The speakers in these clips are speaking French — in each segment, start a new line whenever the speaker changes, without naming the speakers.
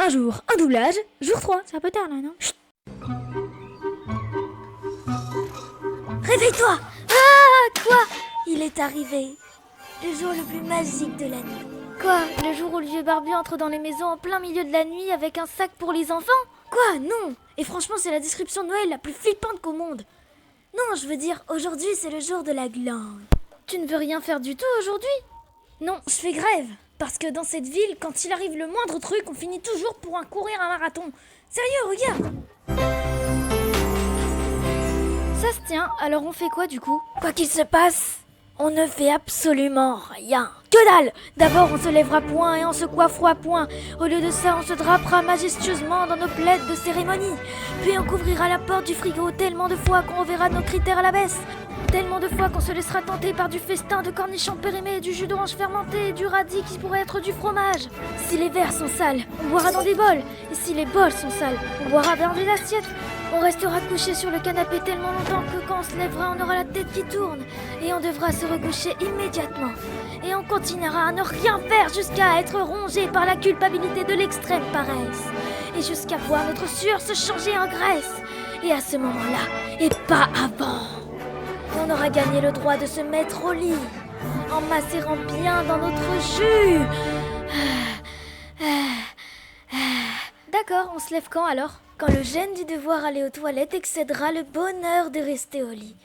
Un jour, un doublage, jour 3. C'est un peu tard là, non? Chut. Réveille-toi! Ah, quoi? Il est arrivé. Le jour le plus magique de la nuit. Quoi? Le jour où le vieux barbu entre dans les maisons en plein milieu de la nuit avec un sac pour les enfants? Quoi? Non! Et franchement, c'est la description de Noël la plus flippante qu'au monde. Non, je veux dire, aujourd'hui, c'est le jour de la glande. Tu ne veux rien faire du tout aujourd'hui? Non, je fais grève. Parce que dans cette ville, quand il arrive le moindre truc, on finit toujours pour courir un marathon. Sérieux, regarde! Ça se tient, alors on fait quoi du coup? Quoi qu'il se passe, on ne fait absolument rien. Que dalle! D'abord on se lèvera point et on se coiffera point. Au lieu de ça, on se drapera majestueusement dans nos plaids de cérémonie. Puis on couvrira la porte du frigo tellement de fois qu'on reverra nos critères à la baisse. Tellement de fois qu'on se laissera tenter par du festin de cornichons périmés, du jus d'orange fermenté, du radis qui pourrait être du fromage. Si les verres sont sales, on boira dans des bols. Et si les bols sont sales, on boira dans des assiettes. On restera couché sur le canapé tellement longtemps que quand on se lèvera, on aura la tête qui tourne. Et on devra se recoucher immédiatement. Et on continuera à ne rien faire jusqu'à être rongé par la culpabilité de l'extrême paresse. Et jusqu'à voir notre sueur se changer en graisse. Et à ce moment-là, et pas avant, on aura gagné le droit de se mettre au lit, en macérant bien dans notre jus. D'accord, on se lève quand alors? Quand le gêne du devoir aller aux toilettes excédera le bonheur de rester au lit.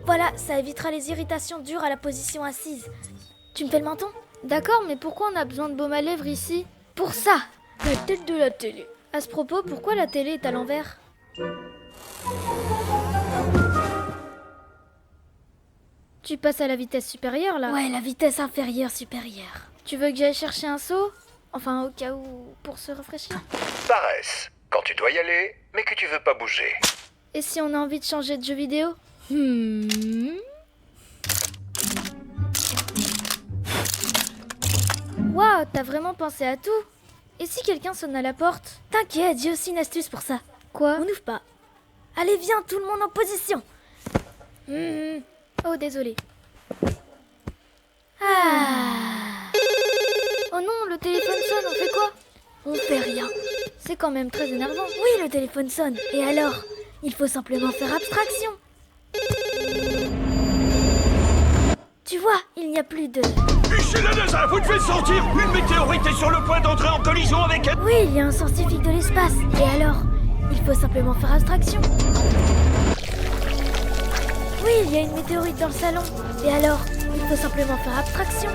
Voilà, ça évitera les irritations dures à la position assise. Tu me fais le menton? D'accord, mais pourquoi on a besoin de baume à lèvres ici? Pour ça! La tête de la télé. À ce propos, pourquoi la télé est à l'envers? Tu passes à la vitesse supérieure là? Ouais, la vitesse inférieure supérieure. Tu veux que j'aille chercher un seau? Enfin, au cas où, pour se rafraîchir.
Paresse, quand tu dois y aller, mais que tu veux pas bouger.
Et si on a envie de changer de jeu vidéo? Waouh, t'as vraiment pensé à tout? Et si quelqu'un sonne à la porte? T'inquiète, j'ai aussi une astuce pour ça. Quoi? On n'ouvre pas. Allez, viens, tout le monde en position. Oh, désolé. Oh non, le téléphone sonne, on fait quoi? On fait rien. C'est quand même très énervant. Oui, le téléphone sonne. Et alors? Il faut simplement faire abstraction. Tu vois, il n'y a plus de...
Michel Lanazin, vous devez sortir! Une météorite est sur le point d'entrer en collision avec elle!
Oui, il y a un scientifique de l'espace. Et alors? Il faut simplement faire abstraction. Oui, il y a une météorite dans le salon. Et alors? Il faut simplement faire abstraction.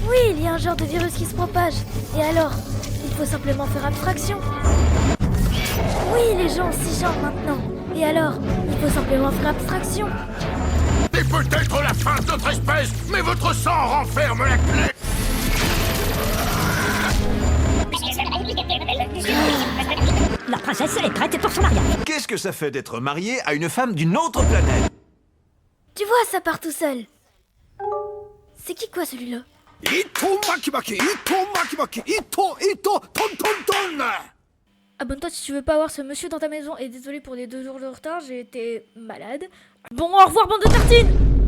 Oui, il y a un genre de virus qui se propage. Et alors? Il faut simplement faire abstraction. Oui, les gens ont 6 jambes maintenant. Et alors? Il faut simplement faire abstraction.
C'est peut-être la fin de notre espèce, mais votre sang renferme la clé!
La princesse est prête pour son mariage.
Qu'est-ce que ça fait d'être marié à une femme d'une autre planète?
Tu vois, ça part tout seul. C'est qui quoi celui-là?
Ito makibaki, Ito makibaki, Ito, ton.
Abonne-toi si tu veux pas avoir ce monsieur dans ta maison. Et désolé pour les 2 jours de retard, j'ai été malade. Bon, au revoir bande de tartines!